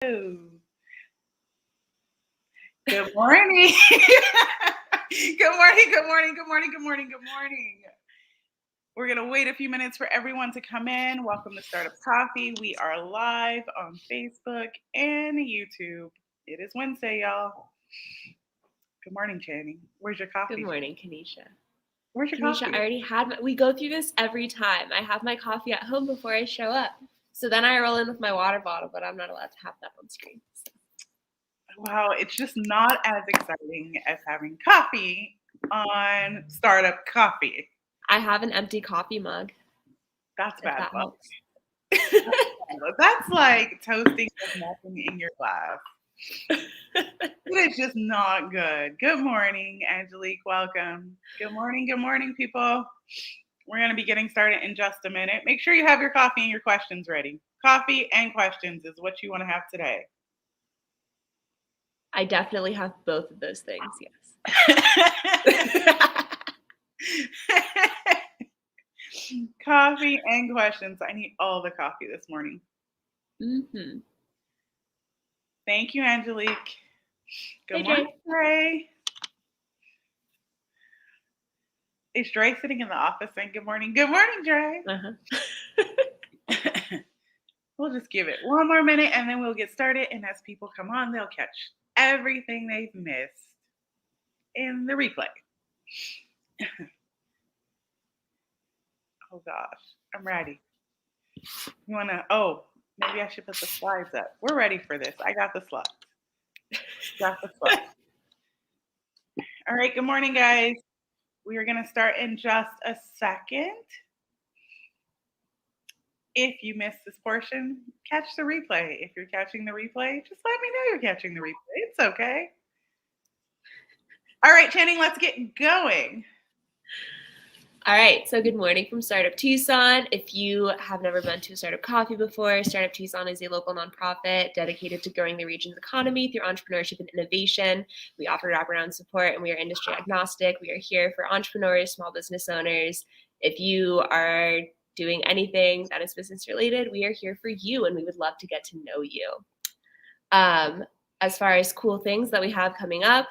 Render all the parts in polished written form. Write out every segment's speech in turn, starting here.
Good morning. Good morning, good morning, good morning, good morning, good morning. We're going to wait a few minutes for everyone to come in. Welcome to Startup Coffee. We are live on Facebook and YouTube. It is Wednesday, y'all. Good morning, Channing. Where's your coffee? Good morning, Kanisha. Where's your Kanisha, coffee? I already had we go through this every time. I have my coffee at home before I show up. So then I roll in with my water bottle, but I'm not allowed to have that on screen. So. Wow, it's just not as exciting as having coffee on Startup Coffee. I have an empty coffee mug. That's bad. That helps. That's like toasting with nothing in your glass. It is just not good. Good morning, Angelique. Welcome. Good morning, people. We're going to be getting started in just a minute. Make sure you have your coffee and your questions ready. Coffee and questions is what you want to have today. I definitely have both of those things, yes. Coffee and questions. I need all the coffee this morning. Mm-hmm. Thank you, Angelique. Good Hey, morning, Dre. Is Dre sitting in the office saying good morning? Good morning, Dre. We'll just give it one more minute and then we'll get started. And as people come on, they'll catch everything they've missed in the replay. Oh gosh, I'm ready. You wanna, maybe I should put the slides up. We're ready for this. I got the slides. All right, good morning, guys. We are gonna start in just a second. If you missed this portion, catch the replay. If you're catching the replay, just let me know you're catching the replay. It's okay. All right, Channing, let's get going. All right, so good morning from Startup Tucson. If you have never been to a Startup Coffee before, Startup Tucson is a local nonprofit dedicated to growing the region's economy through entrepreneurship and innovation. We offer wraparound support and we are industry agnostic. We are here for entrepreneurs, small business owners. If you are doing anything that is business related, we are here for you and we would love to get to know you. As far as cool things that we have coming up,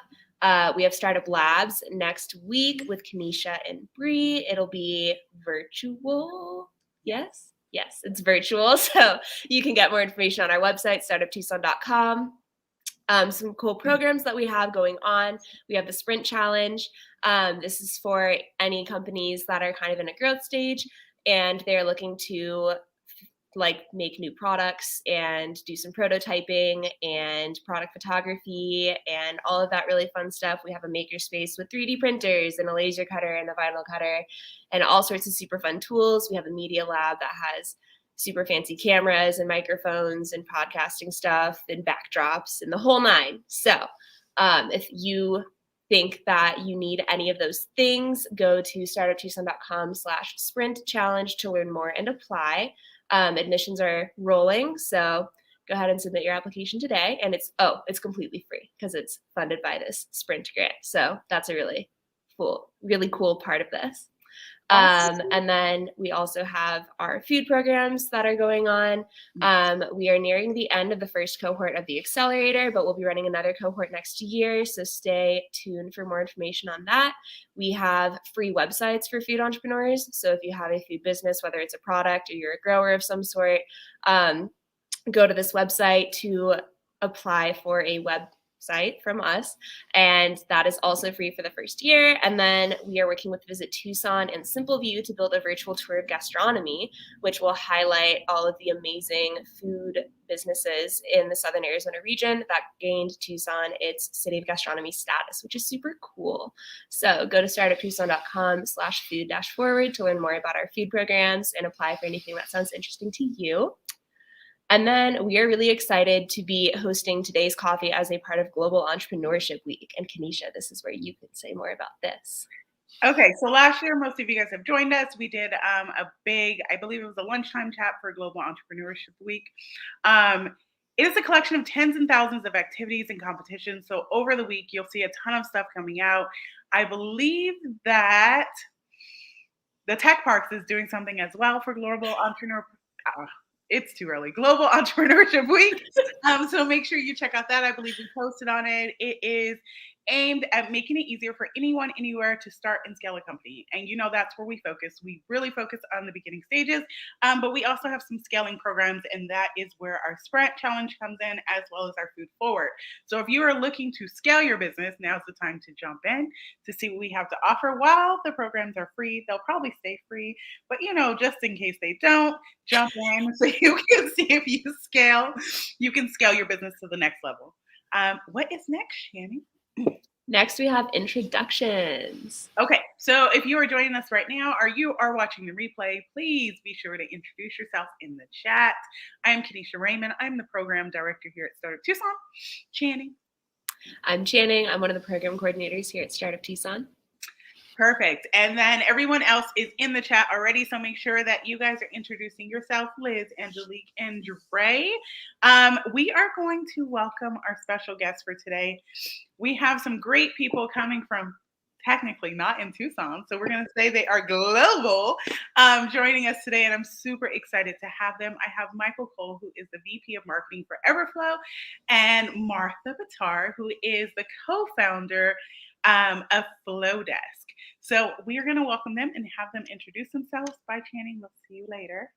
we have Startup Labs next week with Kanisha and Bree. It'll be virtual. Yes, it's virtual. So you can get more information on our website, startuptucson.com. Some cool programs that we have going on. We have the Sprint Challenge. This is for any companies that are kind of in a growth stage and they're looking to make new products and do some prototyping and product photography and all of that really fun stuff. We have a makerspace with 3D printers and a laser cutter and a vinyl cutter and all sorts of super fun tools. We have a media lab that has super fancy cameras and microphones and podcasting stuff and backdrops and the whole nine. So if you think that you need any of those things, go to startuptucson.com/sprint challenge to learn more and apply. Admissions are rolling, so go ahead and submit your application today. And it's completely free because it's funded by this Sprint grant. So that's a really cool part of this. And then we also have our food programs that are going on. We are nearing the end of the first cohort of the accelerator, but we'll be running another cohort next year. So stay tuned for more information on that. We have free websites for food entrepreneurs. So if you have a food business, whether it's a product or you're a grower of some sort, go to this website to apply for a website from us, and that is also free for the first year. And then we are working with Visit Tucson and Simpleview to build a virtual tour of gastronomy, which will highlight all of the amazing food businesses in the Southern Arizona region that gained Tucson its City of Gastronomy status, which is super cool. So go to startuptucson.com/food-forward to learn more about our food programs and apply for anything that sounds interesting to you. And then we are really excited to be hosting today's coffee as a part of Global Entrepreneurship Week. And Kanisha, this is where you can say more about this. Okay, so last year, most of you guys have joined us. We did a big, I believe it was a lunchtime chat for Global Entrepreneurship Week. It is a collection of tens and thousands of activities and competitions. So over the week, you'll see a ton of stuff coming out. I believe that the Tech Parks is doing something as well for Global Entrepreneur. it's too early. Global Entrepreneurship Week. So make sure you check out that. I believe we posted on it. It is aimed at making it easier for anyone, anywhere to start and scale a company. And that's where we focus. We really focus on the beginning stages, but we also have some scaling programs, and that is where our Sprint Challenge comes in, as well as our Food Forward. So if you are looking to scale your business, now's the time to jump in to see what we have to offer. While the programs are free, they'll probably stay free, but just in case they don't, jump in so you can see if you can scale your business to the next level. What is next, Shanny? Next, we have introductions. Okay, so if you are joining us right now or you are watching the replay, please be sure to introduce yourself in the chat. I am Kenesha Raymond. I'm the program director here at Startup Tucson. Channing. I'm Channing. I'm one of the program coordinators here at Startup Tucson. Perfect. And then everyone else is in the chat already, so make sure that you guys are introducing yourself, Liz, Angelique, and Dre. We are going to welcome our special guest for today. We have some great people coming from technically not in Tucson, so we're going to say they are global, joining us today, and I'm super excited to have them. I have Michael Cole, who is the VP of Marketing for Everflow, and Martha Bitar, who is the co-founder of Flodesk. So we are going to welcome them and have them introduce themselves. Bye, Channing. We'll see you later.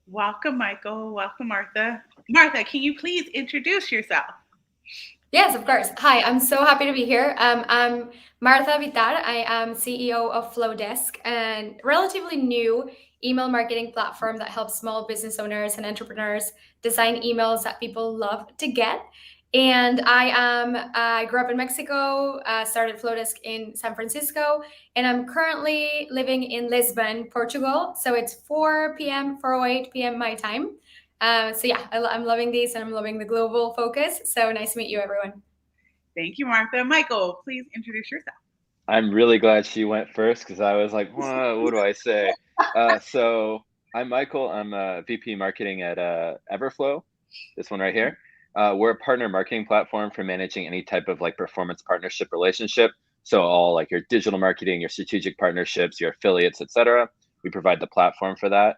Welcome, Michael. Welcome, Martha. Martha, can you please introduce yourself? Yes, of course. Hi, I'm so happy to be here. I'm Martha Bitar. I am CEO of Flodesk, a relatively new email marketing platform that helps small business owners and entrepreneurs design emails that people love to get. And I grew up in Mexico, started Flodesk in San Francisco, and I'm currently living in Lisbon, Portugal. So it's 4:08 p.m. my time. So yeah, I'm loving these and I'm loving the global focus. So nice to meet you, everyone. Thank you, Martha. Michael, please introduce yourself. I'm really glad she went first because I was like, what do I say? So I'm Michael. I'm a VP marketing at Everflow, this one right here. We're a partner marketing platform for managing any type of performance partnership relationship. So all your digital marketing, your strategic partnerships, your affiliates, etc. We provide the platform for that.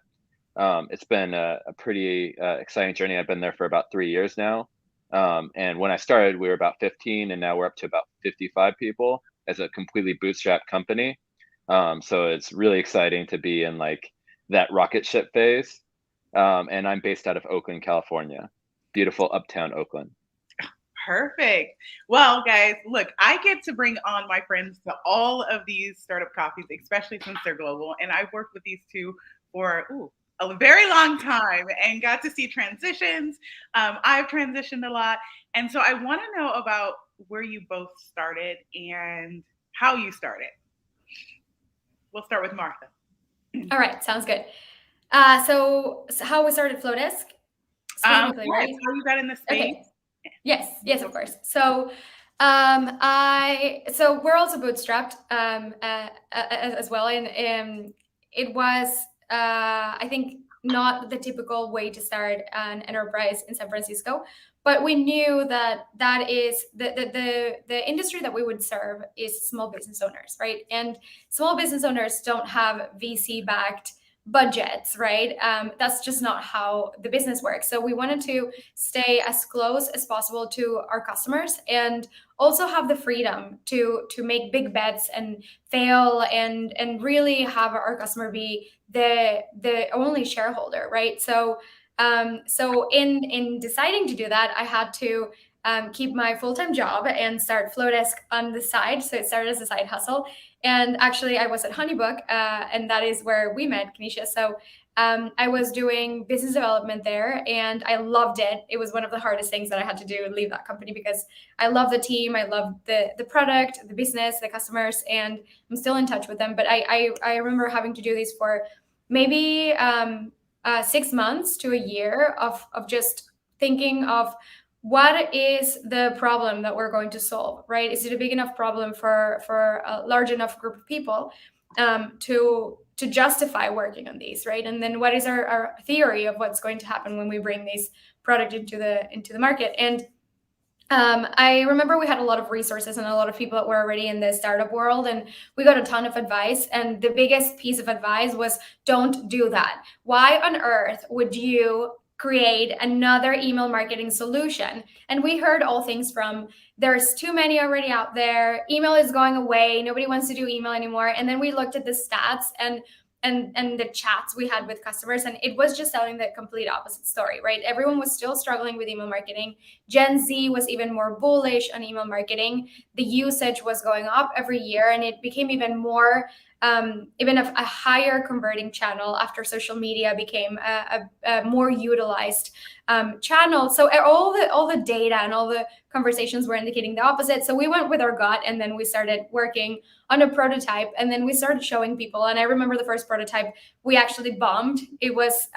It's been a pretty exciting journey. I've been there for about 3 years now. And when I started, we were about 15, and now we're up to about 55 people as a completely bootstrapped company. So it's really exciting to be in that rocket ship phase. And I'm based out of Oakland, California. Beautiful uptown Oakland. Perfect. Well, guys, look, I get to bring on my friends to all of these startup coffees, especially since they're global. And I've worked with these two for a very long time and got to see transitions. I've transitioned a lot. And so I want to know about where you both started and how you started. We'll start with Martha. All right, sounds good. So how we started Flodesk? Right? How you got in this space? Okay. Yes, of course. So so we're also bootstrapped as well, and it was I think not the typical way to start an enterprise in San Francisco, but we knew that is the industry that we would serve is small business owners, right? And small business owners don't have VC backed budgets, right? That's just not how the business works. So we wanted to stay as close as possible to our customers and also have the freedom to make big bets and fail and really have our customer be the only shareholder, right? So in deciding to do that, I had to keep my full-time job and start Flodesk on the side. So it started as a side hustle. And actually, I was at Honeybook, and that is where we met, Kenesha. So I was doing business development there, and I loved it. It was one of the hardest things that I had to do, leave that company, because I love the team, I love the product, the business, the customers, and I'm still in touch with them. But I remember having to do this for maybe 6 months to a year of just thinking of what is the problem that we're going to solve, right? Is it a big enough problem for a large enough group of people to justify working on these, right? And then what is our theory of what's going to happen when we bring this product into the market? And I remember we had a lot of resources and a lot of people that were already in the startup world, and we got a ton of advice. And the biggest piece of advice was, don't do that. Why on earth would you create another email marketing solution? And we heard all things from, there's too many already out there, email is going away, nobody wants to do email anymore. And then we looked at the stats and the chats we had with customers, and it was just telling the complete opposite story, right? Everyone was still struggling with email marketing. Gen Z was even more bullish on email marketing. The usage was going up every year, and it became even more, even a higher converting channel after social media became a more utilized channel. So all the data and all the conversations were indicating the opposite. So we went with our gut, and then we started working on a prototype, and then we started showing people. And I remember the first prototype we actually bombed. It was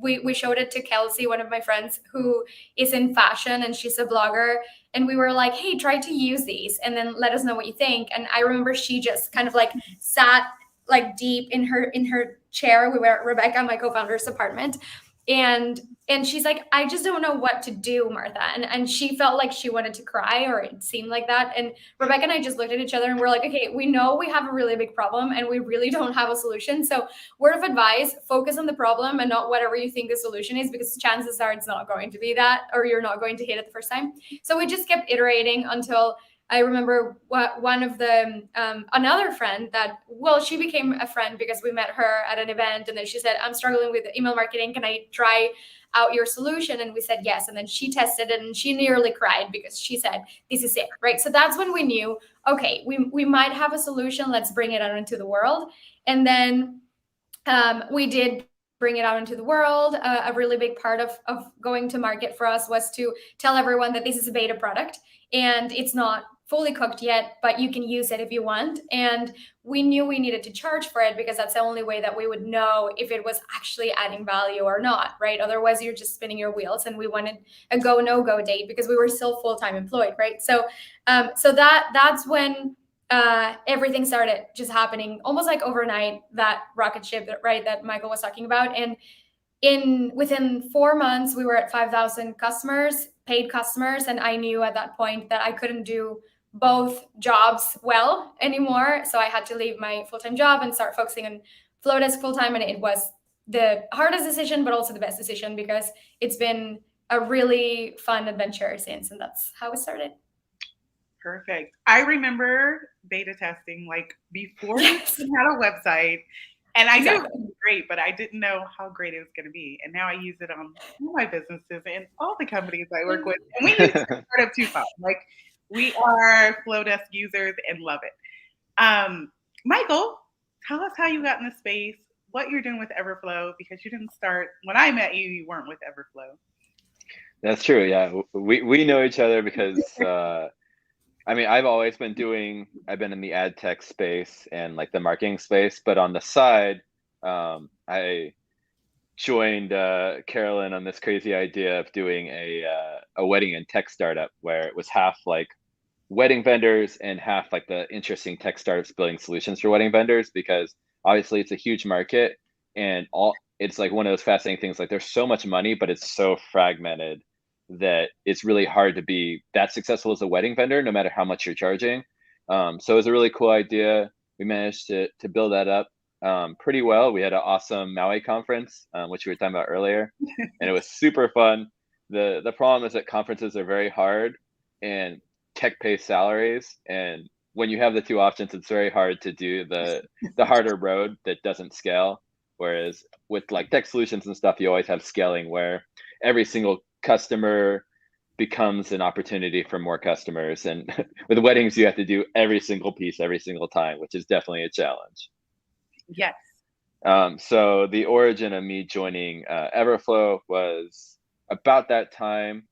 we showed it to Kelsey, one of my friends who is in fashion, and she's a blogger. And we were like, hey, try to use these and then let us know what you think. And I remember she just kind of like sat like deep in her chair. We were at Rebecca, my co-founder's apartment. And she's like, I just don't know what to do, Martha. And she felt like she wanted to cry, or it seemed like that. And Rebecca and I just looked at each other and we're like, okay, we know we have a really big problem and we really don't have a solution. So word of advice, focus on the problem and not whatever you think the solution is, because chances are it's not going to be that, or you're not going to hit it the first time. So we just kept iterating until I remember one of the, another friend that, well, she became a friend because we met her at an event. And then she said, I'm struggling with email marketing. Can I try out your solution? And we said, yes. And then she tested it and she nearly cried because she said, this is it, right? So that's when we knew, okay, we might have a solution. Let's bring it out into the world. And then we did bring it out into the world. A really big part of going to market for us was to tell everyone that this is a beta product and it's not fully cooked yet, but you can use it if you want. And we knew we needed to charge for it because that's the only way that we would know if it was actually adding value or not, right? Otherwise, you're just spinning your wheels. And we wanted a go, no go date because we were still full-time employed, right? So that's when everything started just happening almost like overnight, that rocket ship, right, that Michael was talking about. And within 4 months, we were at 5,000 customers, paid customers. And I knew at that point that I couldn't do both jobs well anymore. So I had to leave my full-time job and start focusing on Flodesk full-time. And it was the hardest decision, but also the best decision because it's been a really fun adventure since. And that's how it started. Perfect. I remember beta testing like before you even had a website. And I knew it was great, but I didn't know how great it was going to be. And now I use it on all my businesses and all the companies I work with. And we use Startup Tucson. Like, we are Flodesk users and love it. Michael, tell us how you got in the space, what you're doing with Everflow, because you didn't start, when I met you, you weren't with Everflow. That's true. Yeah. We know each other because, I mean, I've been in the ad tech space and like the marketing space, but on the side, I joined Carolyn on this crazy idea of doing a wedding and tech startup where it was half like wedding vendors and half like the interesting tech startups building solutions for wedding vendors, because obviously it's a huge market and it's like one of those fascinating things. Like there's so much money, but it's so fragmented that it's really hard to be that successful as a wedding vendor, no matter how much you're charging. So it was a really cool idea. We managed to build that up pretty well. We had an awesome Maui conference, which we were talking about earlier, and it was super fun. The problem is that conferences are very hard and tech pays salaries. And when you have the two options, it's very hard to do the harder road that doesn't scale. Whereas with like tech solutions and stuff, you always have scaling where every single customer becomes an opportunity for more customers. And with weddings, you have to do every single piece every single time, which is definitely a challenge. Yes. So the origin of me joining Everflow was about that time.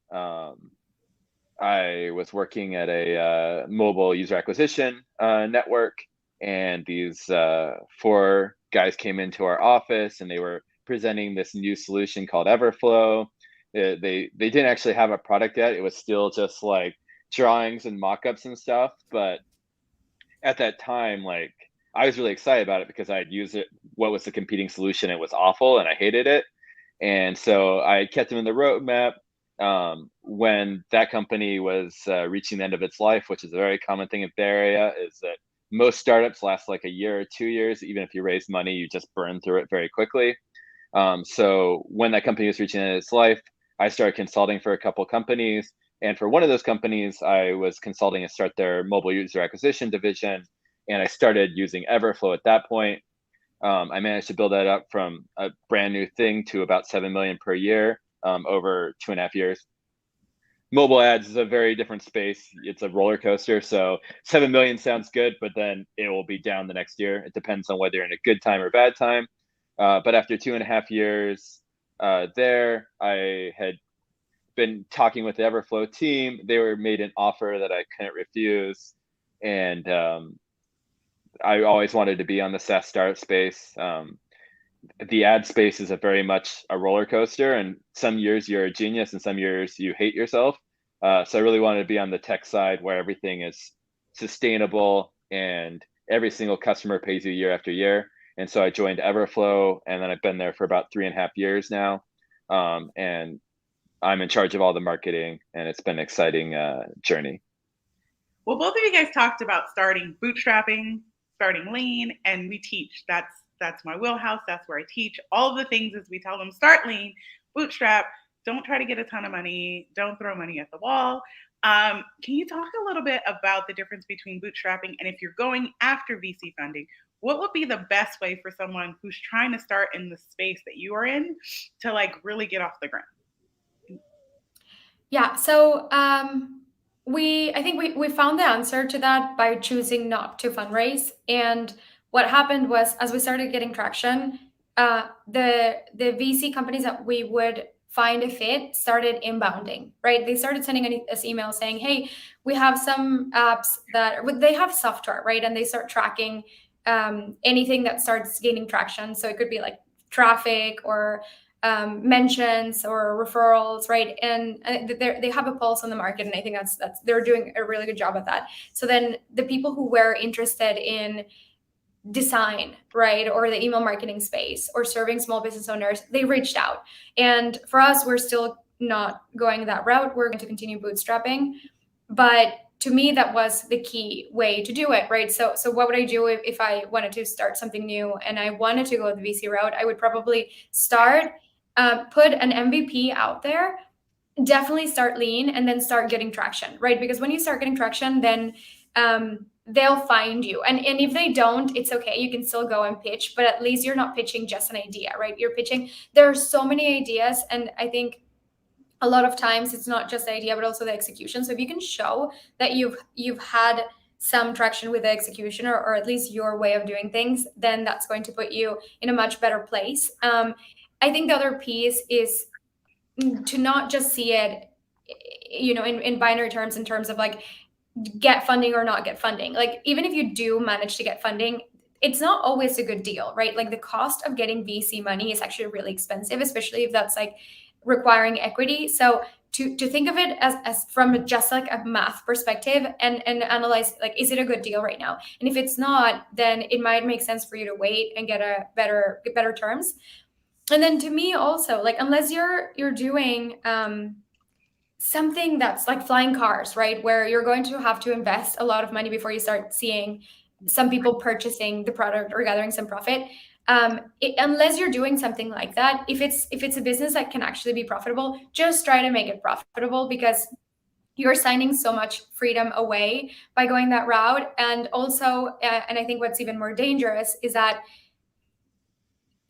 I was working at a mobile user acquisition network, and these 4 guys came into our office and they were presenting this new solution called Everflow. They didn't actually have a product yet. It was still just like drawings and mock-ups and stuff. But at that time, like I was really excited about it because I had used it. What was the competing solution? It was awful and I hated it. And so I kept them in the roadmap. when that company was reaching the end of its life, which is a very common thing in Bay Area, is that most startups last like a year or 2 years. Even if you raise money, you just burn through it very quickly. So when that company was reaching the end of its life, I started consulting for a couple companies. And for one of those companies, I was consulting to start their mobile user acquisition division. And I started using Everflow at that point. I managed to build that up from a brand new thing to about 7 million per year over 2.5 years. Mobile ads is a very different space. It's a roller coaster. So 7 million sounds good, but then it will be down the next year. It depends on whether you're in a good time or bad time. But after 2.5 years there, I had been talking with the Everflow team. They were made an offer that I couldn't refuse. And I always wanted to be on the SaaS startup space. The ad space is a very much a roller coaster, and some years you're a genius and some years you hate yourself. So I really wanted to be on the tech side where everything is sustainable and every single customer pays you year after year. And so I joined Everflow, and then I've been there for about 3.5 years now. And I'm in charge of all the marketing, and it's been an exciting journey. Well, both of you guys talked about starting bootstrapping, starting lean, and we teach. That's my wheelhouse. That's where I teach. All of the things as we tell them, start lean, bootstrap, don't try to get a ton of money, don't throw money at the wall. Can you talk a little bit about the difference between bootstrapping and if you're going after VC funding, what would be the best way for someone who's trying to start in the space that you are in to like really get off the ground? Yeah, so I think we found the answer to that by choosing not to fundraise. And what happened was, as we started getting traction, the VC companies that we would find a fit started inbounding, right? They started sending us emails saying, hey, we have some apps that they have software, right? And they start tracking anything that starts gaining traction. So it could be like traffic or mentions or referrals, right? And they have a pulse on the market, and I think that's they're doing a really good job at that. So then the people who were interested in design, right, or the email marketing space or serving small business owners, they reached out. And for us, we're still not going that route. We're going to continue bootstrapping, but to me, that was the key way to do it, right? So what would I do if I wanted to start something new and I wanted to go the VC route? I would probably start, put an MVP out there, definitely start lean, and then start getting traction, right? Because when you start getting traction, then they'll find you. And if they don't, it's okay. You can still go and pitch, but at least you're not pitching just an idea, right? You're pitching, there are so many ideas. And I think a lot of times it's not just the idea, but also the execution. So if you can show that you've had some traction with the execution, or at least your way of doing things, then that's going to put you in a much better place. I think the other piece is to not just see it, in binary terms, in terms of like get funding or not get funding. Like even if you do manage to get funding, it's not always a good deal, right? Like the cost of getting VC money is actually really expensive, especially if that's like requiring equity. So to think of it as from just like a math perspective and analyze, like, is it a good deal right now? And if it's not, then it might make sense for you to wait and get better terms. And then to me also, like, unless you're doing something that's like flying cars, right, where you're going to have to invest a lot of money before you start seeing some people purchasing the product or gathering some profit, unless you're doing something like that, if it's a business that can actually be profitable, just try to make it profitable, because you're signing so much freedom away by going that route. And also, and I think what's even more dangerous is that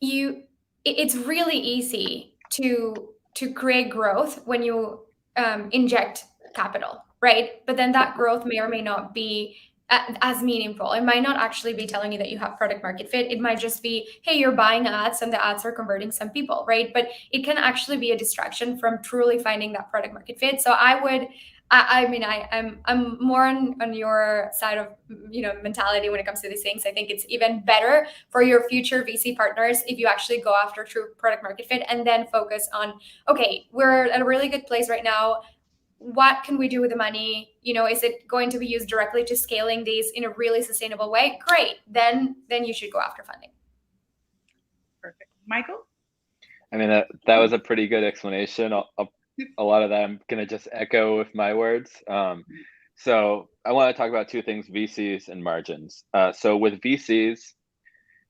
it's really easy to create growth when you inject capital, right? But then that growth may or may not be as meaningful. It might not actually be telling you that you have product market fit. It might just be, hey, you're buying ads and the ads are converting some people, right? But it can actually be a distraction from truly finding that product market fit. So I'm more on your side of mentality when it comes to these things. I think it's even better for your future VC partners if you actually go after true product market fit and then focus on, okay, we're at a really good place right now. What can we do with the money? Is it going to be used directly to scaling these in a really sustainable way? Great. Then you should go after funding. Perfect. Michael? I mean, that was a pretty good explanation. I'll a lot of that I'm gonna just echo with my words. So I want to talk about two things: VCs and margins. So with VCs,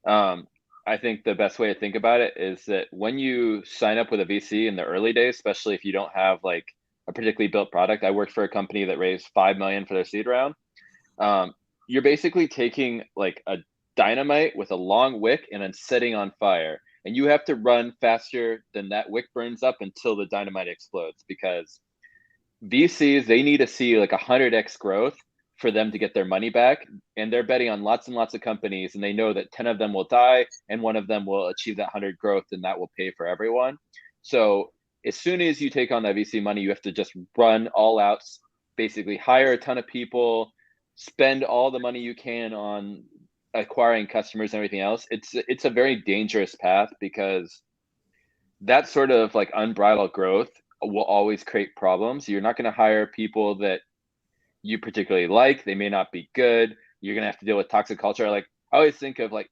um, I think the best way to think about it is that when you sign up with a VC in the early days, especially if you don't have like a particularly built product. I worked for a company that raised 5 million for their seed round. Um, you're basically taking like a dynamite with a long wick and then setting on fire. And you have to run faster than that wick burns up until the dynamite explodes, because VCs, they need to see like 100x growth for them to get their money back. And they're betting on lots and lots of companies, and they know that 10 of them will die and one of them will achieve that 100 growth, and that will pay for everyone. So as soon as you take on that VC money, you have to just run all out, basically hire a ton of people, spend all the money you can on acquiring customers and everything else. It's a very dangerous path, because that sort of like unbridled growth will always create problems. You're not going to hire people that you particularly like. They may not be good. You're going to have to deal with toxic culture. Like, I always think of like,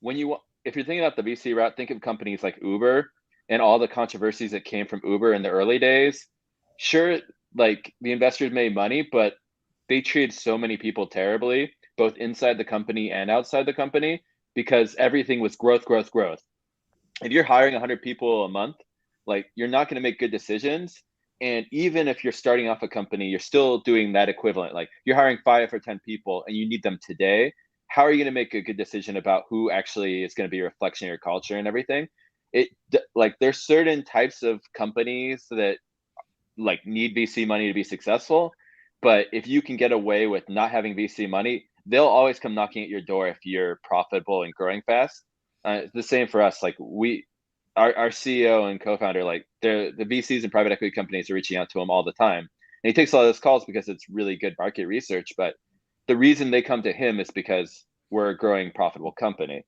if you're thinking about the VC route, think of companies like Uber and all the controversies that came from Uber in the early days. Sure, like the investors made money, but they treated so many people terribly, both inside the company and outside the company, because everything was growth, growth, growth. If you're hiring 100 people a month, like, you're not going to make good decisions. And even if you're starting off a company, you're still doing that equivalent. Like, you're hiring 5 or 10 people and you need them today. How are you going to make a good decision about who actually is going to be a reflection of your culture and everything? Like, there's certain types of companies that like need VC money to be successful. But if you can get away with not having VC money, they'll always come knocking at your door if you're profitable and growing fast. It's the same for us. Like, our CEO and co-founder, like, the VCs and private equity companies are reaching out to him all the time. And he takes a lot of those calls because it's really good market research. But the reason they come to him is because we're a growing profitable company.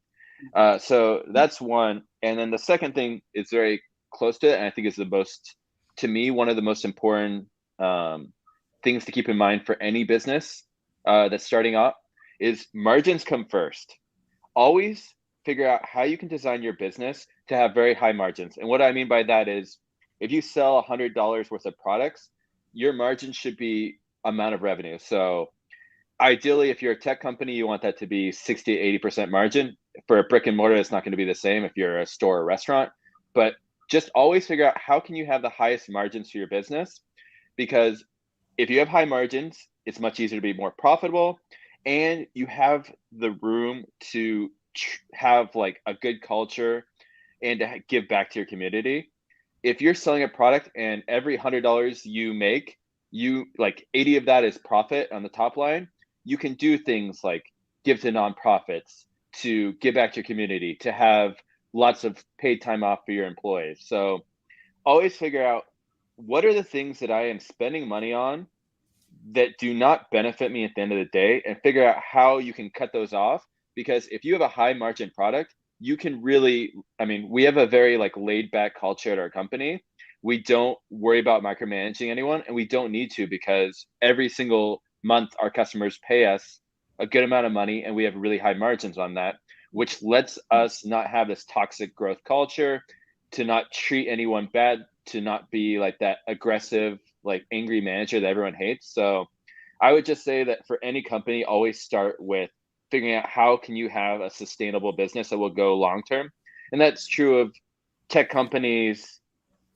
So that's one. And then the second thing is very close to it, and I think is to me, one of the most important things to keep in mind for any business that's starting up is margins come first. Always figure out how you can design your business to have very high margins. And what I mean by that is, if you sell $100 worth of products, your margin should be amount of revenue. So ideally, if you're a tech company, you want that to be 60 to 80% margin. For a brick and mortar, it's not going to be the same if you're a store or restaurant. But just always figure out how can you have the highest margins for your business, because if you have high margins, it's much easier to be more profitable, and you have the room to have like a good culture and to give back to your community. If you're selling a product and every $100 you make, you like 80 of that is profit on the top line, you can do things like give to nonprofits, to give back to your community, to have lots of paid time off for your employees. So always figure out, what are the things that I am spending money on that do not benefit me at the end of the day, and figure out how you can cut those off. Because if you have a high margin product, you can really, I mean, we have a very like laid back culture at our company. We don't worry about micromanaging anyone, and we don't need to, because every single month our customers pay us a good amount of money, and we have really high margins on that, which lets us not have this toxic growth culture, to not treat anyone bad, to not be like that aggressive, like angry manager that everyone hates. So I would just say that for any company, always start with figuring out how can you have a sustainable business that will go long term. And that's true of tech companies,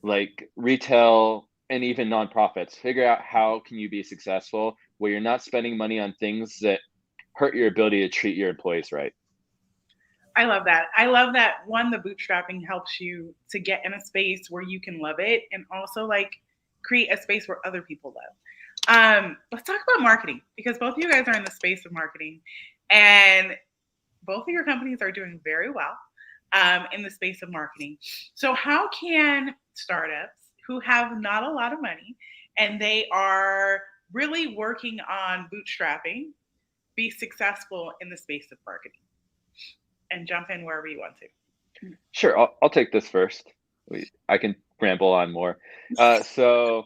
like retail, and even nonprofits. Figure out how can you be successful where you're not spending money on things that hurt your ability to treat your employees right. I love that. I love that, one, the bootstrapping helps you to get in a space where you can love it, and also like create a space where other people love. Let's talk about marketing, because both of you guys are in the space of marketing, and both of your companies are doing very well in the space of marketing. So how can startups who have not a lot of money and they are really working on bootstrapping be successful in the space of marketing? And jump in wherever you want to. Sure, I'll take this first. I can ramble on more. So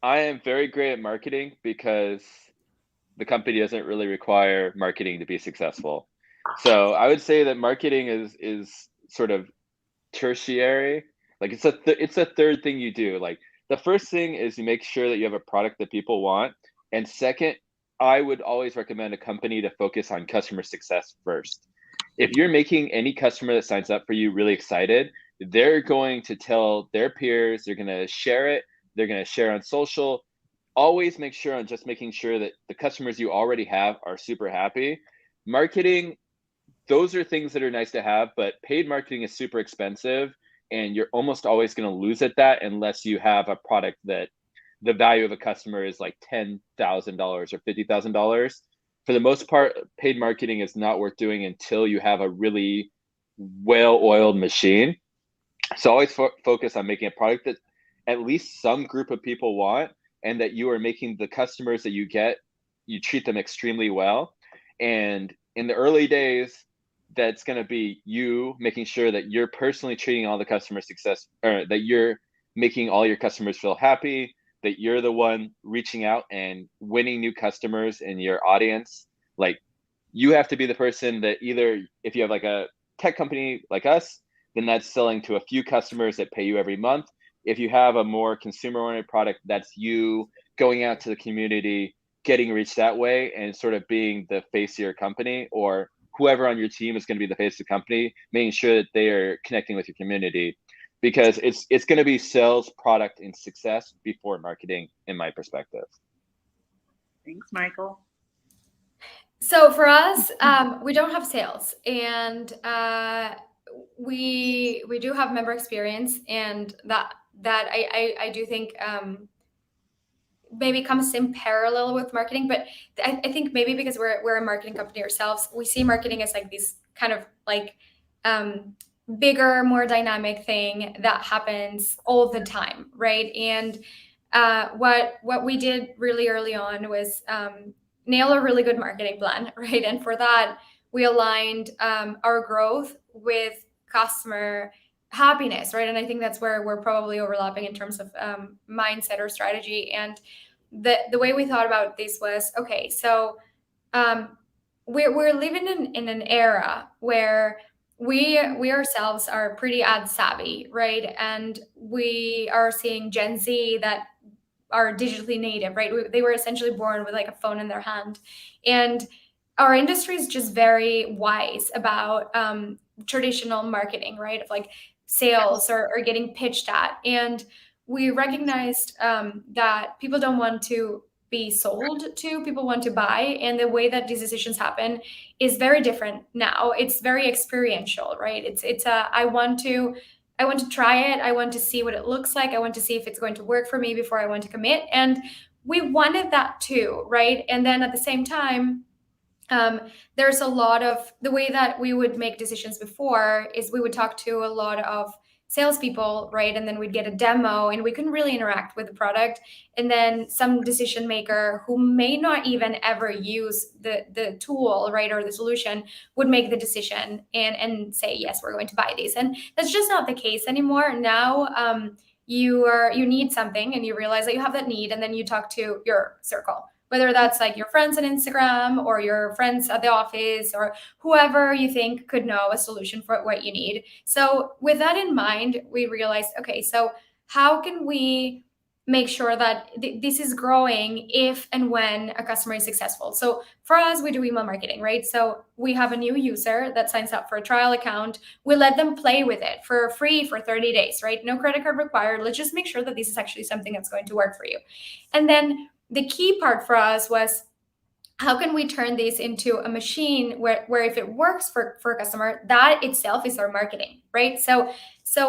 I am very great at marketing because the company doesn't really require marketing to be successful. So I would say that marketing is sort of tertiary Like it's a third thing you do. Like the first thing is you make sure that you have a product that people want. And second, I would always recommend a company to focus on customer success first. If you're making any customer that signs up for you really excited, they're going to tell their peers, they're going to share it, they're going to share on social. Always make sure on just making sure that the customers you already have are super happy. Marketing, those are things that are nice to have, but paid marketing is super expensive and you're almost always going to lose at that unless you have a product that the value of a customer is like $10,000 or $50,000. For the most part, paid marketing is not worth doing until you have a really well-oiled machine. So always focus on making a product that at least some group of people want, and that you are making the customers that you get, you treat them extremely well. And in the early days, that's going to be you making sure that you're personally treating all the customer success, or that you're making all your customers feel happy, that you're the one reaching out and winning new customers in your audience. Like you have to be the person that, either if you have like a tech company like us, then that's selling to a few customers that pay you every month. If you have a more consumer oriented product, that's you going out to the community, getting reached that way, and sort of being the face of your company, or whoever on your team is going to be the face of the company, making sure that they are connecting with your community, because it's going to be sales, product, and success before marketing, in my perspective. Thanks, Michael. So for us, we don't have sales, and we do have member experience, and that I do think maybe comes in parallel with marketing. But I think maybe because we're a marketing company ourselves, we see marketing as like this kind of like bigger, more dynamic thing that happens all the time, right? And what we did really early on was nail a really good marketing plan, right? And for that, we aligned our growth with customer happiness, right? And I think that's where we're probably overlapping in terms of mindset or strategy. And the way we thought about this was, okay, so we're living in an era where we ourselves are pretty ad savvy, right? And we are seeing Gen Z that are digitally native, right? They were essentially born with like a phone in their hand. And our industry is just very wise about traditional marketing, right? Of like sales or getting pitched at. And we recognized that people don't want to be sold to, people want to buy. And the way that these decisions happen is very different now. It's very experiential, right? It's I want to try it. I want to see what it looks like. I want to see if it's going to work for me before I want to commit. And we wanted that too, right? And then at the same time, there's a lot of the way that we would make decisions before is we would talk to a lot of salespeople, right? And then we'd get a demo and we couldn't really interact with the product. And then some decision maker who may not even ever use the tool, right, or the solution would make the decision and say, yes, we're going to buy these. And that's just not the case anymore. Now you need something and you realize that you have that need, and then you talk to your circle, whether that's like your friends on Instagram or your friends at the office or whoever you think could know a solution for what you need. So with that in mind, we realized, okay, so how can we make sure that this is growing if and when a customer is successful? So for us, we do email marketing, right? So we have a new user that signs up for a trial account. We let them play with it for free for 30 days, right? No credit card required. Let's just make sure that this is actually something that's going to work for you. And then the key part for us was, how can we turn this into a machine where if it works for a customer, that itself is our marketing, right? So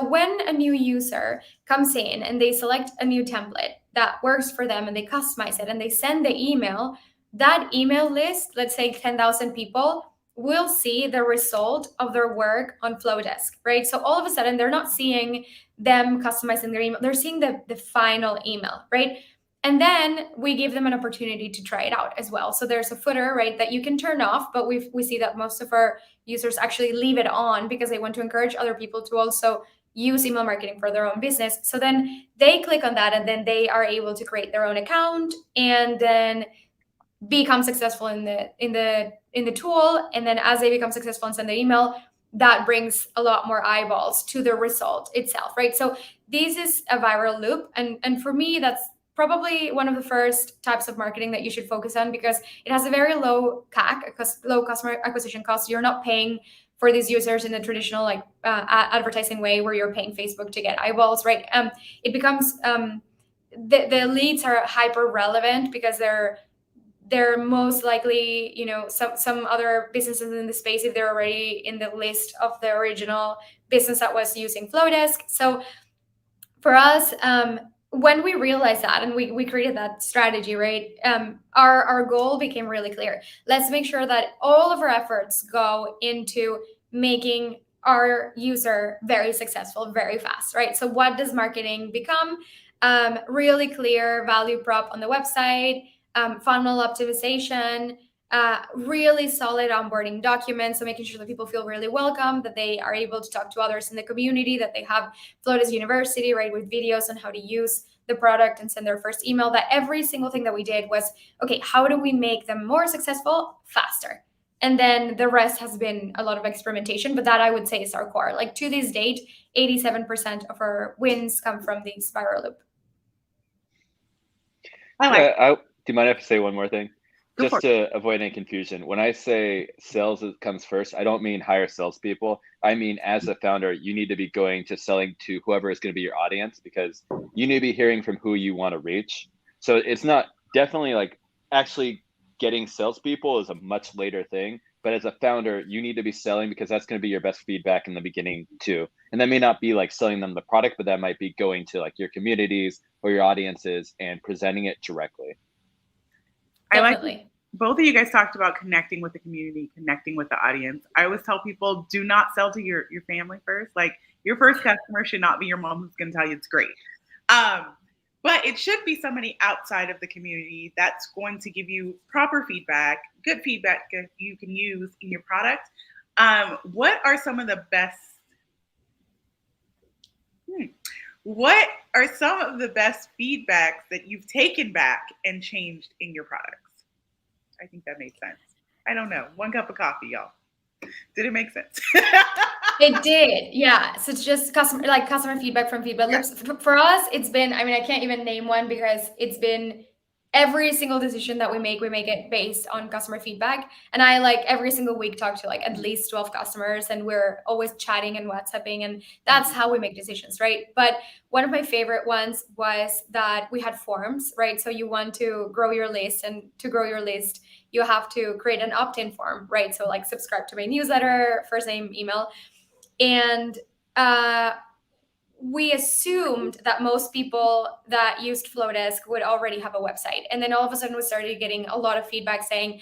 when a new user comes in and they select a new template that works for them and they customize it and they send the email, that email list, let's say 10,000 people, will see the result of their work on Flodesk, right? So all of a sudden, they're not seeing them customizing their email, they're seeing the final email, right? And then we give them an opportunity to try it out as well. So there's a footer, right, that you can turn off, but we see that most of our users actually leave it on because they want to encourage other people to also use email marketing for their own business. So then they click on that and then they are able to create their own account and then become successful in the tool. And then as they become successful and send the email, that brings a lot more eyeballs to the result itself, right? So this is a viral loop, and for me, that's probably one of the first types of marketing that you should focus on, because it has a very low CAC, low customer acquisition cost. You're not paying for these users in the traditional like advertising way where you're paying Facebook to get eyeballs, right? It becomes the leads are hyper relevant because they're most likely, you know, some other businesses in the space, if they're already in the list of the original business that was using Flodesk. So for us, when we realized that and we created that strategy, right, our goal became really clear. Let's make sure that all of our efforts go into making our user very successful very fast, right? So what does marketing become? Really clear value prop on the website, funnel optimization, really solid onboarding documents, so making sure that people feel really welcome, that they are able to talk to others in the community, that they have Flodesk University, right, with videos on how to use the product and send their first email. That every single thing that we did was, okay, how do we make them more successful faster? And then the rest has been a lot of experimentation, but that I would say is our core. Like to this date, 87% of our wins come from the viral loop. I like do you mind if I say one more thing? Go Just to avoid any confusion, when I say sales comes first, I don't mean hire salespeople. I mean, as a founder, you need to be going to selling to whoever is going to be your audience, because you need to be hearing from who you want to reach. So it's not definitely like actually getting salespeople is a much later thing. But as a founder, you need to be selling, because that's going to be your best feedback in the beginning too. And that may not be like selling them the product, but that might be going to like your communities or your audiences and presenting it directly. Definitely. I like both of you guys talked about connecting with the community, connecting with the audience. I always tell people, do not sell to your family first. Like your first customer should not be your mom who's going to tell you it's great. But it should be somebody outside of the community that's going to give you proper feedback, good feedback that you can use in your product. What are some of the best feedbacks that you've taken back and changed in your products? I think that made sense. I don't know. 1 cup of coffee, y'all. Did it make sense? It did, yeah. So it's just customer feedback from feedback loops. For us, it's been, I mean, I can't even name one, because it's been every single decision that we make it based on customer feedback. And I like every single week talk to like at least 12 customers, and we're always chatting and WhatsApping, and that's how we make decisions, right? But one of my favorite ones was that we had forms, right? So you want to grow your list, and to grow your list, you have to create an opt-in form, right? So like subscribe to my newsletter, first name, email. And we assumed that most people that used Flodesk would already have a website. And then all of a sudden we started getting a lot of feedback saying,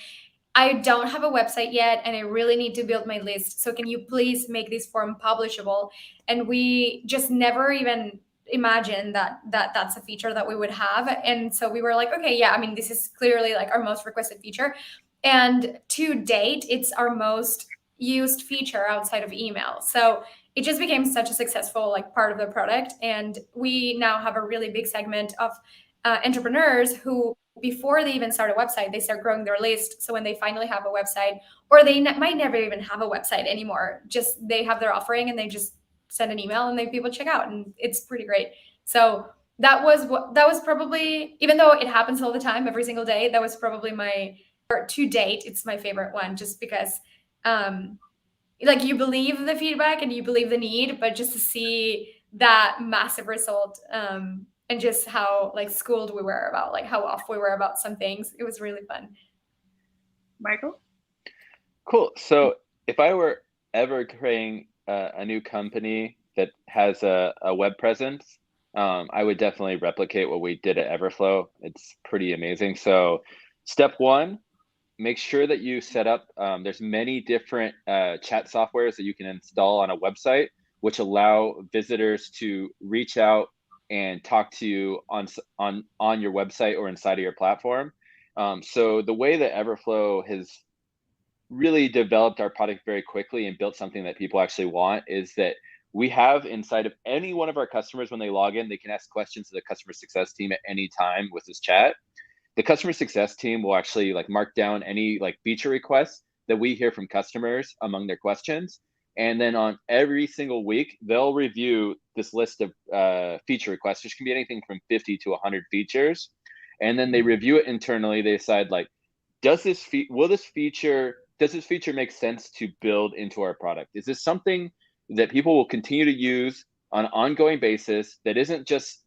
I don't have a website yet, and I really need to build my list. So can you please make this form publishable? And we just never even imagined that that's a feature that we would have. And so we were like, okay, yeah, I mean, this is clearly like our most requested feature. And to date, it's our most used feature outside of email. So it just became such a successful like part of the product. And we now have a really big segment of entrepreneurs who, before they even start a website, they start growing their list. So when they finally have a website, or they might never even have a website anymore, just they have their offering and they just send an email and people check out, and it's pretty great. So that was probably, even though it happens all the time, every single day, that was probably to date, it's my favorite one, just because like you believe the feedback and you believe the need, but just to see that massive result, and just how like schooled we were about, like how off we were about some things, it was really fun. Michael? Cool. So if I were ever creating a new company that has a web presence, I would definitely replicate what we did at Everflow. It's pretty amazing. So step one, make sure that you set up, there's many different chat softwares that you can install on a website, which allow visitors to reach out and talk to you on your website or inside of your platform. So the way that Everflow has really developed our product very quickly and built something that people actually want is that we have inside of any one of our customers, when they log in, they can ask questions to the customer success team at any time with this chat. The customer success team will actually like mark down any like feature requests that we hear from customers among their questions. And then on every single week, they'll review this list of feature requests, which can be anything from 50 to 100 features. And then they review it internally. They decide, like, does this feature make sense to build into our product? Is this something that people will continue to use on an ongoing basis that isn't just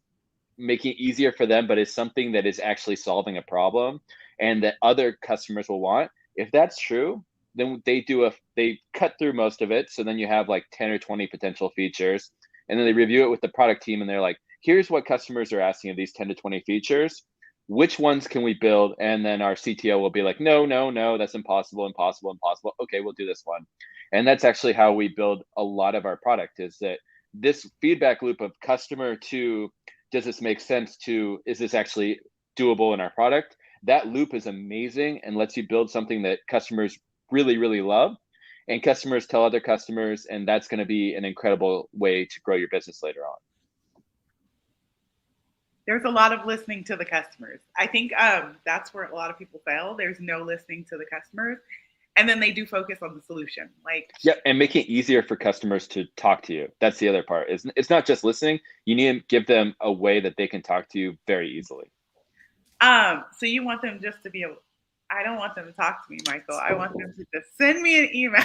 making it easier for them, but is something that is actually solving a problem and that other customers will want? If that's true, then they cut through most of it. So then you have like 10 or 20 potential features, and then they review it with the product team, and they're like, here's what customers are asking of these 10 to 20 features. Which ones can we build? And then our CTO will be like, no, that's impossible. Okay, we'll do this one. And that's actually how we build a lot of our product, is that this feedback loop of customer to, does this make sense, to, is this actually doable in our product? That loop is amazing and lets you build something that customers really, really love, and customers tell other customers, and that's going to be an incredible way to grow your business later on. There's a lot of listening to the customers. I think that's where a lot of people fail. There's no listening to the customers, and then they do focus on the solution. Like, yeah, and making it easier for customers to talk to you. That's the other part. It's not just listening. You need to give them a way that they can talk to you very easily. So you want them just to be able. I don't want them to talk to me, Michael. I want them to just send me an email.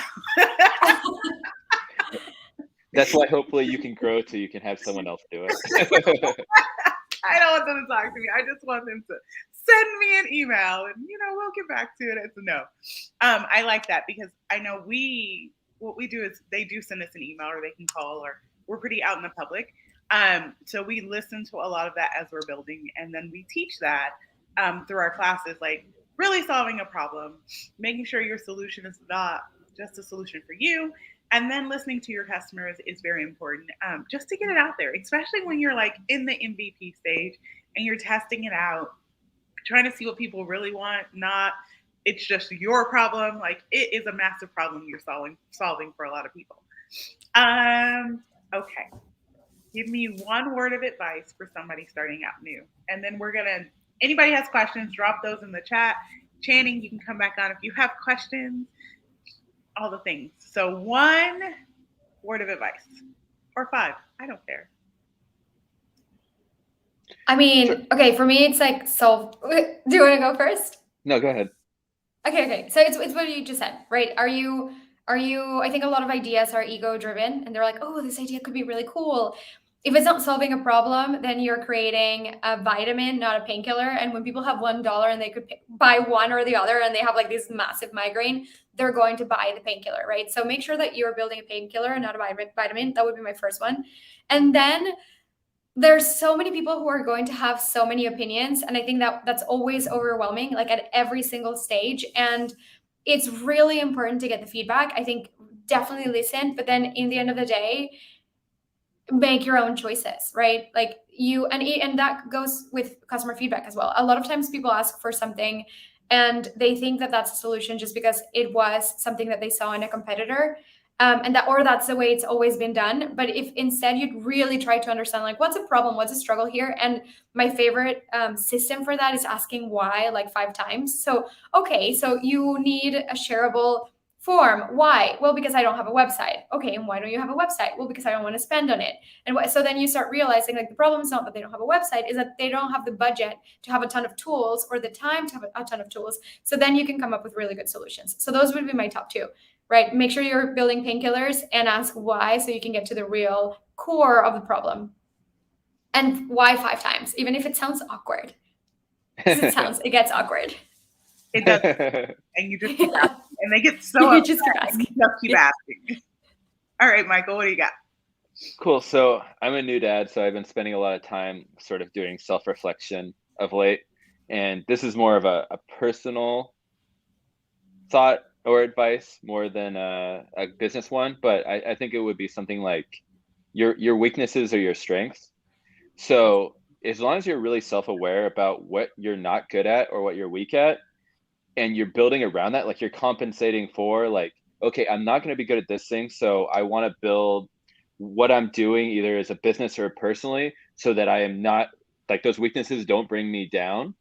That's why hopefully you can grow to you can have someone else do it. I don't want them to talk to me. I just want them to send me an email, and we'll get back to it. It's a no. I like that, because I know what we do is they do send us an email, or they can call, or we're pretty out in the public. So we listen to a lot of that as we're building, and then we teach that through our classes, like really solving a problem, making sure your solution is not just a solution for you. And then listening to your customers is very important, just to get it out there, especially when you're like in the MVP stage and you're testing it out, trying to see what people really want, not it's just your problem. Like, it is a massive problem you're solving for a lot of people. Okay. Give me one word of advice for somebody starting out new. And then anybody has questions, drop those in the chat. Channing, you can come back on if you have questions. All the things. So one word of advice, or 5, I don't care. I mean, okay, for me, it's like, do you want to go first? No, go ahead. Okay. So it's what you just said, right? Are you, I think a lot of ideas are ego driven, and they're like, oh, this idea could be really cool. If it's not solving a problem, then you're creating a vitamin, not a painkiller. And when people have $1 and they could buy one or the other, and they have like this massive migraine, they're going to buy the painkiller, right? So make sure that you're building a painkiller and not a vitamin. That would be my first one. And then there's so many people who are going to have so many opinions. And I think that's always overwhelming, like at every single stage. And it's really important to get the feedback. I think definitely listen, but then in the end of the day, make your own choices, right? Like and that goes with customer feedback as well. A lot of times people ask for something and they think that that's a solution just because it was something that they saw in a competitor. Or that's the way it's always been done. But if instead you'd really try to understand, like, what's a problem, what's a struggle here? And my favorite system for that is asking why, like 5 times. So, okay, so you need a shareable form. Why? Well, because I don't have a website. Okay, and why don't you have a website? Well, because I don't want to spend on it. And so then you start realizing, like, the problem is not that they don't have a website, is that they don't have the budget to have a ton of tools or the time to have a ton of tools. So then you can come up with really good solutions. So those would be my top 2. Right? Make sure you're building painkillers and ask why, so you can get to the real core of the problem. And why 5 times, even if it sounds awkward. It gets awkward. It does. And you just keep asking. And they get so upset. Just keep asking. You just keep asking. All right, Michael, what do you got? Cool. So I'm a new dad, so I've been spending a lot of time sort of doing self-reflection of late. And this is more of a personal thought or advice more than a business one, but I think it would be something like your weaknesses are your strengths. So as long as you're really self-aware about what you're not good at or what you're weak at, and you're building around that, like you're compensating for, like, okay, I'm not going to be good at this thing, so I want to build what I'm doing either as a business or personally so that I am not, like, those weaknesses don't bring me down.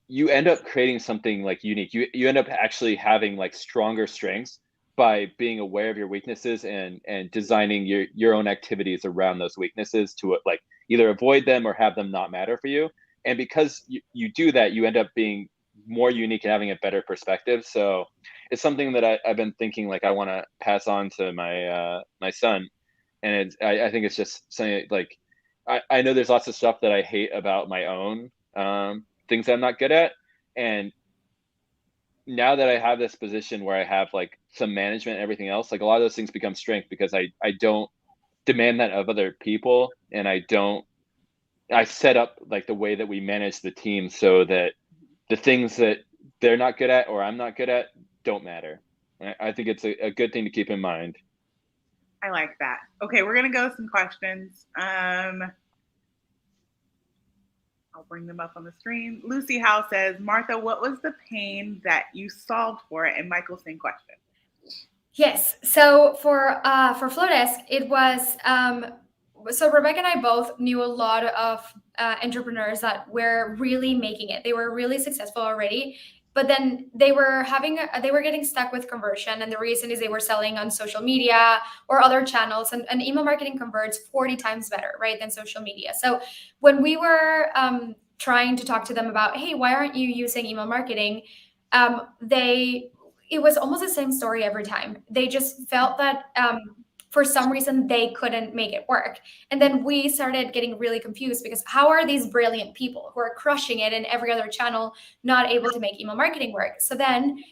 You end up creating something like unique. You end up actually having like stronger strengths, by being aware of your weaknesses and designing your own activities around those weaknesses to like either avoid them or have them not matter for you. And because you do that, you end up being more unique and having a better perspective. So it's something that I've been thinking like I want to pass on to my my son. And I think it's just something like I know there's lots of stuff that I hate about my own things that I'm not good at. And now that I have this position where I have like some management and everything else, like a lot of those things become strength because I don't demand that of other people, and I set up like the way that we manage the team so that the things that they're not good at or I'm not good at don't matter. I think it's a good thing to keep in mind. I like that. Okay, we're gonna go with some questions. I'll bring them up on the screen. Lucy Howe says, Martha, what was the pain that you solved for it? And Michael, same question. Yes. So for Flodesk, it was so Rebecca and I both knew a lot of entrepreneurs that were really making it. They were really successful already, but then they were getting stuck with conversion, and the reason is they were selling on social media or other channels, and email marketing converts 40 times better, right, than social media. So when we were trying to talk to them about, hey, why aren't you using email marketing, it was almost the same story every time. They just felt that for some reason they couldn't make it work. And then we started getting really confused because how are these brilliant people who are crushing it in every other channel not able to make email marketing work? So then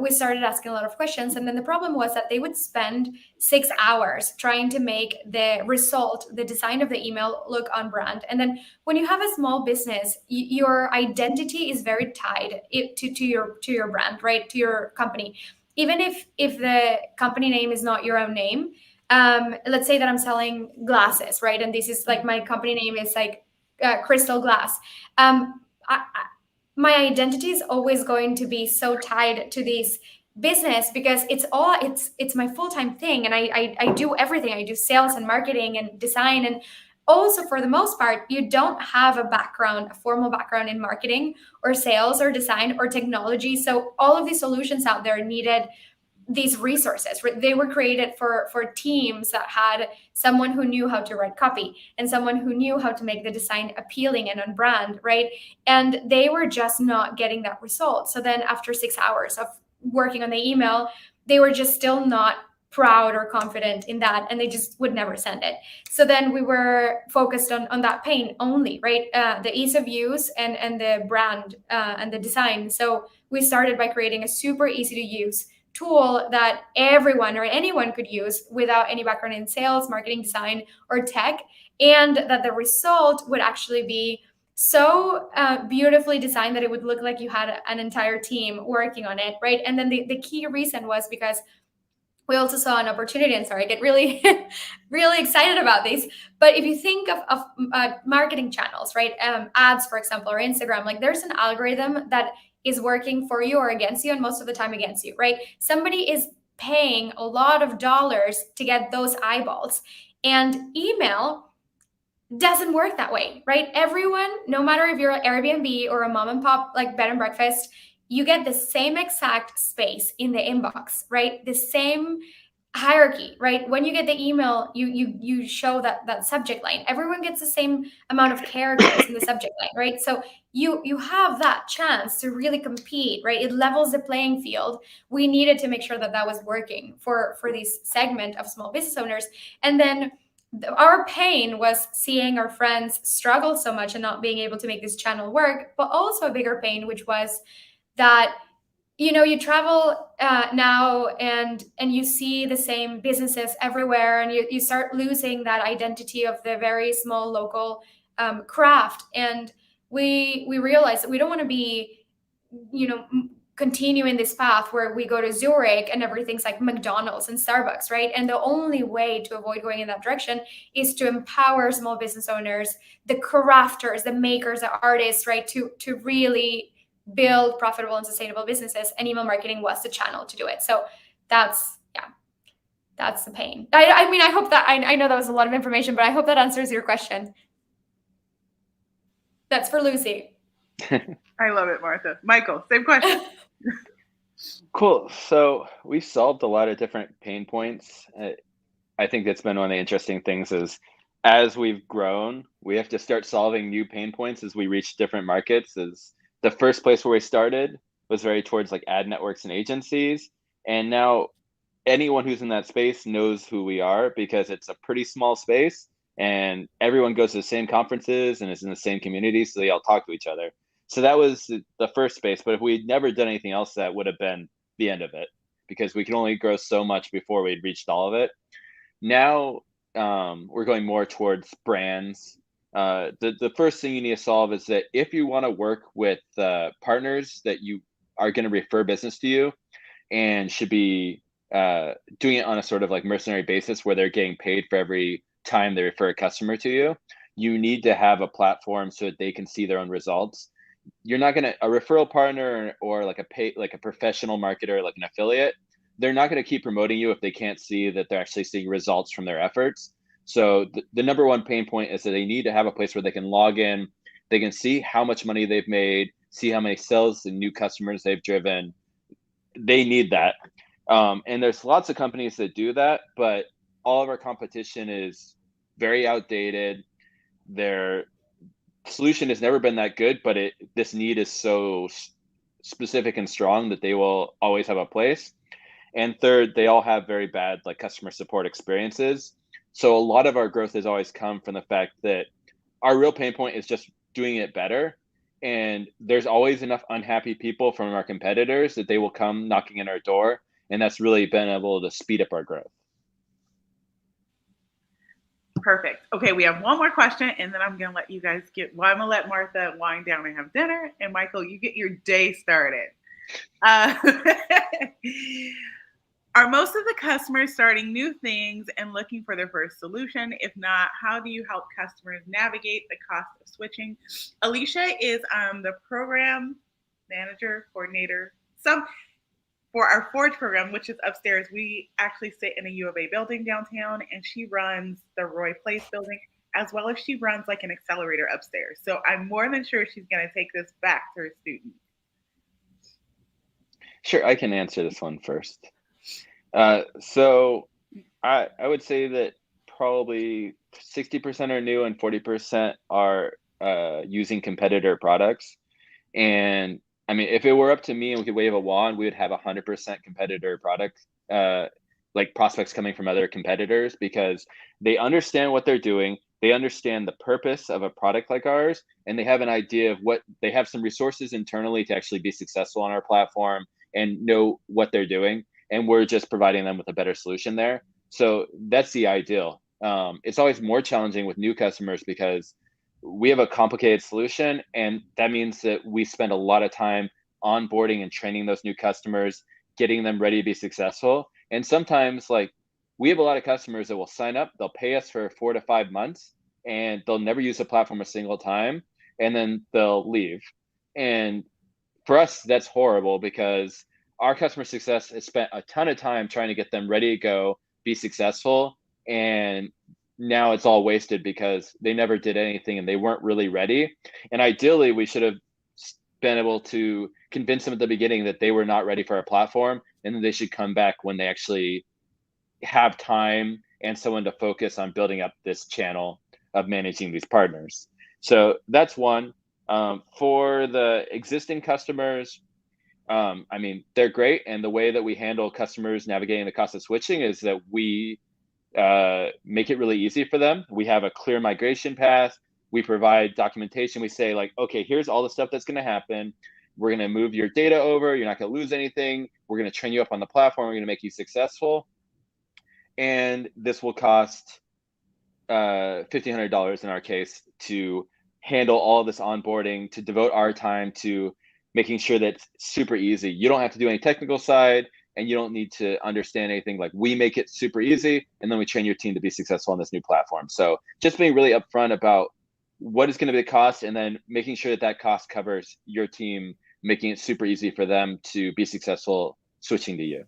we started asking a lot of questions. And then the problem was that they would spend 6 hours trying to make the result, the design of the email, look on brand. And then when you have a small business, your identity is very tied to your brand, right? To your company. Even if the company name is not your own name, let's say that I'm selling glasses, right? And this is like my company name is like Crystal Glass. My identity is always going to be so tied to this business because it's my full-time thing, and I do everything. I do sales and marketing and design, and also for the most part, you don't have a formal background in marketing or sales or design or technology. So all of these solutions out there needed these resources. They were created for teams that had someone who knew how to write copy and someone who knew how to make the design appealing and on brand, right? And they were just not getting that result. So then after 6 hours of working on the email, they were just still not proud or confident in that, and they just would never send it. So then we were focused on that pain only, right? The ease of use and the brand and the design. So we started by creating a super easy to use tool that everyone or anyone could use without any background in sales, marketing, design, or tech, and that the result would actually be so beautifully designed that it would look like you had an entire team working on it, right? And then the key reason was because we also saw an opportunity, and sorry, I get really, really excited about these. But if you think of marketing channels, right? Ads, for example, or Instagram, like there's an algorithm that is working for you or against you, and most of the time against you, right? Somebody is paying a lot of dollars to get those eyeballs. And email doesn't work that way, right? Everyone, no matter if you're an Airbnb or a mom and pop like bed and breakfast, you get the same exact space in the inbox, right? The same hierarchy, right? When you get the email, you show that subject line. Everyone gets the same amount of characters in the subject line, right? So you have that chance to really compete, right? It levels the playing field. We needed to make sure that was working for this segment of small business owners. And then our pain was seeing our friends struggle so much and not being able to make this channel work, but also a bigger pain, which was that you travel now and you see the same businesses everywhere, and you start losing that identity of the very small local craft. And we realize that we don't want to be continuing this path where we go to Zurich and everything's like McDonald's and Starbucks, right? And the only way to avoid going in that direction is to empower small business owners, the crafters, the makers, the artists, right? To really build profitable and sustainable businesses, and email marketing was the channel to do it. So that's the pain. I mean, I hope that I know that was a lot of information, but I hope that answers your question. That's for Lucy. I love it, Martha. Michael, same question. Cool. So we solved a lot of different pain points. I think that's been one of the interesting things is as we've grown, we have to start solving new pain points as we reach different markets. Is the first place where we started was very towards like ad networks and agencies. And now anyone who's in that space knows who we are because it's a pretty small space and everyone goes to the same conferences and is in the same community. So they all talk to each other. So that was the first space. But if we'd never done anything else, that would have been the end of it because we could only grow so much before we'd reached all of it. Now we're going more towards brands. The first thing you need to solve is that if you want to work with partners that you are going to refer business to you and should be doing it on a sort of like mercenary basis where they're getting paid for every time they refer a customer to you, you need to have a platform so that they can see their own results. You're not going to a referral partner or like a professional marketer, like an affiliate, they're not going to keep promoting you if they can't see that they're actually seeing results from their efforts. So the number one pain point is that they need to have a place where they can log in, they can see how much money they've made, see how many sales and new customers they've driven. They need that. And there's lots of companies that do that, but all of our competition is very outdated. Their solution has never been that good, but this need is so specific and strong that they will always have a place. And third, they all have very bad like customer support experiences. So a lot of our growth has always come from the fact that our real pain point is just doing it better. And there's always enough unhappy people from our competitors that they will come knocking in our door. And that's really been able to speed up our growth. Perfect. Okay, we have one more question, and then I'm going to let you guys I'm going to let Martha wind down and have dinner. And Michael, you get your day started. Are most of the customers starting new things and looking for their first solution? If not, how do you help customers navigate the cost of switching? Alicia is the program manager, coordinator, for our Forge program, which is upstairs. We actually sit in a U of A building downtown, and she runs the Roy Place building, as well as she runs like an accelerator upstairs. So I'm more than sure she's going to take this back to her students. Sure, I can answer this one first. So I would say that probably 60% are new and 40% are using competitor products. And I mean, if it were up to me and we could wave a wand, we would have 100% competitor product, like prospects coming from other competitors because they understand what they're doing. They understand the purpose of a product like ours, and they have an idea of they have some resources internally to actually be successful on our platform and know what they're doing. And we're just providing them with a better solution there. So that's the ideal. It's always more challenging with new customers because we have a complicated solution, and that means that we spend a lot of time onboarding and training those new customers, getting them ready to be successful. And sometimes like we have a lot of customers that will sign up, they'll pay us for 4 to 5 months, and they'll never use the platform a single time, and then they'll leave. And for us, that's horrible because our customer success has spent a ton of time trying to get them ready to go, be successful, and now it's all wasted because they never did anything and they weren't really ready. And ideally, we should have been able to convince them at the beginning that they were not ready for our platform, and then they should come back when they actually have time and someone to focus on building up this channel of managing these partners. So that's one. For the existing customers, I mean, they're great. And the way that we handle customers navigating the cost of switching is that we make it really easy for them. We have a clear migration path. We provide documentation. We say like, okay, here's all the stuff that's going to happen. We're going to move your data over. You're not going to lose anything. We're going to train you up on the platform. We're going to make you successful. And this will cost $1,500 in our case to handle all this onboarding, to devote our time to making sure that it's super easy. You don't have to do any technical side, and you don't need to understand anything. Like we make it super easy, and then we train your team to be successful on this new platform. So just being really upfront about what is going to be the cost, and then making sure that cost covers your team, making it super easy for them to be successful switching to you.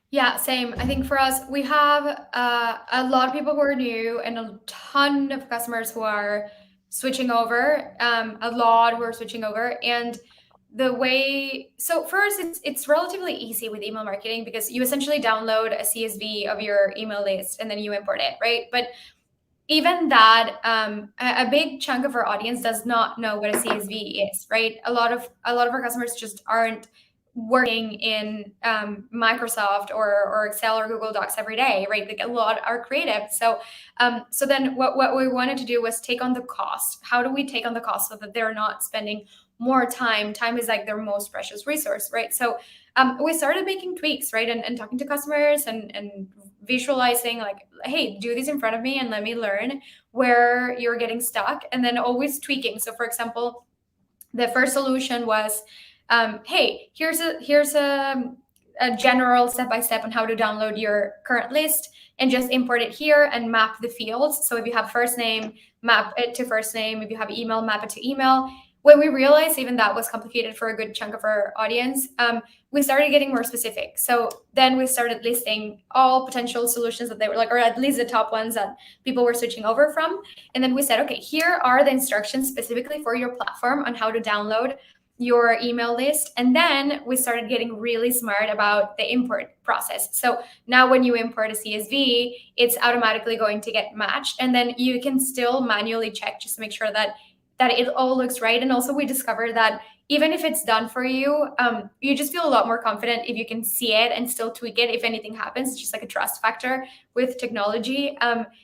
Yeah, same. I think for us, we have a lot of people who are new and a ton of customers who are switching over, a lot who are switching over. And so first, it's relatively easy with email marketing because you essentially download a CSV of your email list and then you import it, right? But even that, a big chunk of our audience does not know what a CSV is, right? A lot of our customers just aren't working in Microsoft or Excel or Google Docs every day, right? Like a lot are creative. So then what we wanted to do was take on the cost. How do we take on the cost so that they're not spending more time? Time is like their most precious resource, right? So we started making tweaks, right? And talking to customers and visualizing like, hey, do this in front of me and let me learn where you're getting stuck, and then always tweaking. So for example, the first solution was, hey, here's a general step-by-step on how to download your current list and just import it here and map the fields. So if you have first name, map it to first name. If you have email, map it to email. When we realized even that was complicated for a good chunk of our audience, we started getting more specific. So then we started listing all potential solutions that they were like, or at least the top ones that people were switching over from. And then we said, okay, here are the instructions specifically for your platform on how to download your email list. And then we started getting really smart about the import process. So now when you import a CSV, it's automatically going to get matched. And then you can still manually check just to make sure that it all looks right. And also we discovered that even if it's done for you, you just feel a lot more confident if you can see it and still tweak it if anything happens. It's just like a trust factor with technology.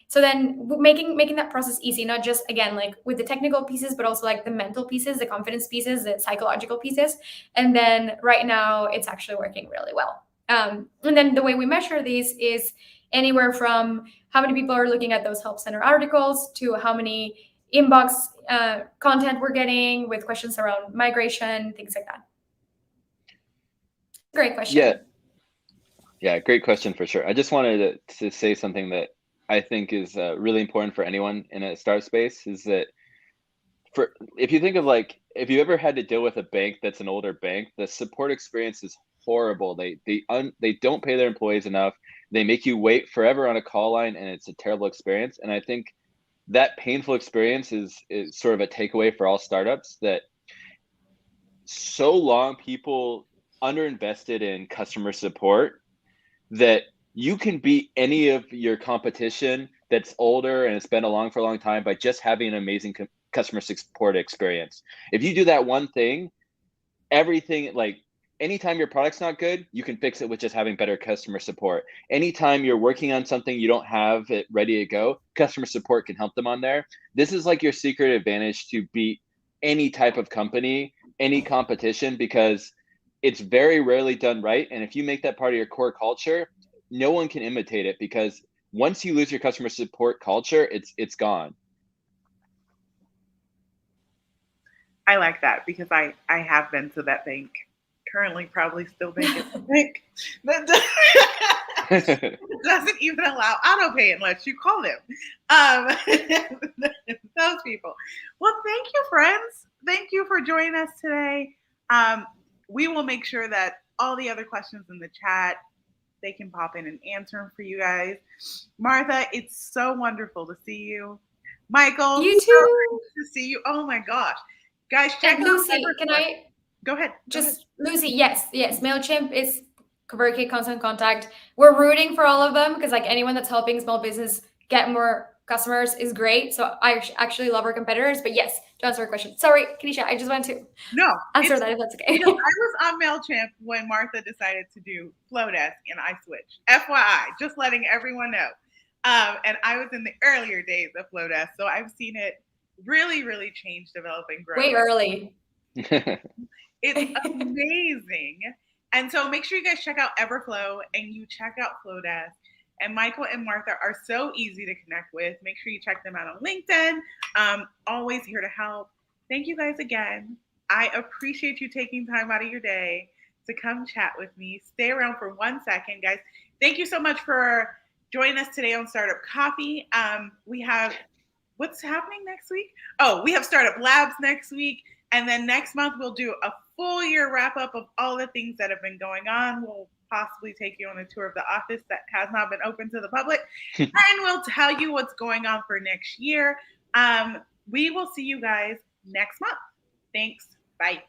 So then making that process easy, not just, again, like with the technical pieces, but also like the mental pieces, the confidence pieces, the psychological pieces. And then right now it's actually working really well. And then the way we measure these is anywhere from how many people are looking at those help center articles to how many inbox content we're getting with questions around migration, things like that. Great question. Yeah, great question for sure. I just wanted to say something that I think is really important for anyone in a startup space is that if you think of like, if you ever had to deal with a bank that's an older bank, the support experience is horrible. They don't pay their employees enough. They make you wait forever on a call line, and it's a terrible experience. And I think that painful experience is sort of a takeaway for all startups, that so long people underinvested in customer support that you can beat any of your competition that's older and it's been along for a long time by just having an amazing customer support experience. If you do that one thing, everything, like anytime your product's not good, you can fix it with just having better customer support. Anytime you're working on something you don't have it ready to go, customer support can help them on there. This is like your secret advantage to beat any type of company, any competition, because it's very rarely done right. And if you make that part of your core culture, no one can imitate it, because once you lose your customer support culture, it's gone. I like that because I have been to that bank. Currently probably still bank at the bank that doesn't even allow auto pay unless you call them. Those people. Well, thank you, friends. Thank you for joining us today. We will make sure that all the other questions in the chat, they can pop in and answer them for you guys. Martha, it's so wonderful to see you. Michael, you too. So nice to see you. Oh my gosh. Guys, check out Lucy, can I go ahead. Lucy, yes. MailChimp is ConvertKit, Constant Contact. We're rooting for all of them because like anyone that's helping small business get more customers is great. So I actually love our competitors. But yes, to answer your question. Sorry, Kanisha, I just want to answer that if that's okay. I was on MailChimp when Martha decided to do Flodesk and I switched. FYI, just letting everyone know. And I was in the earlier days of Flodesk. So I've seen it really, really change, develop, and grow. Way early. It's amazing. And so make sure you guys check out Everflow and you check out Flodesk. And Michael and Martha are so easy to connect with. Make sure you check them out on LinkedIn. Always here to help. Thank you guys again. I appreciate you taking time out of your day to come chat with me. Stay around for 1 second, guys. Thank you so much for joining us today on Startup Coffee. We have, what's happening next week? Oh, we have Startup Labs next week. And then next month, we'll do a full year wrap up of all the things that have been going on. We'll possibly take you on a tour of the office that has not been open to the public. And we'll tell you what's going on for next year. We will see you guys next month. Thanks. Bye.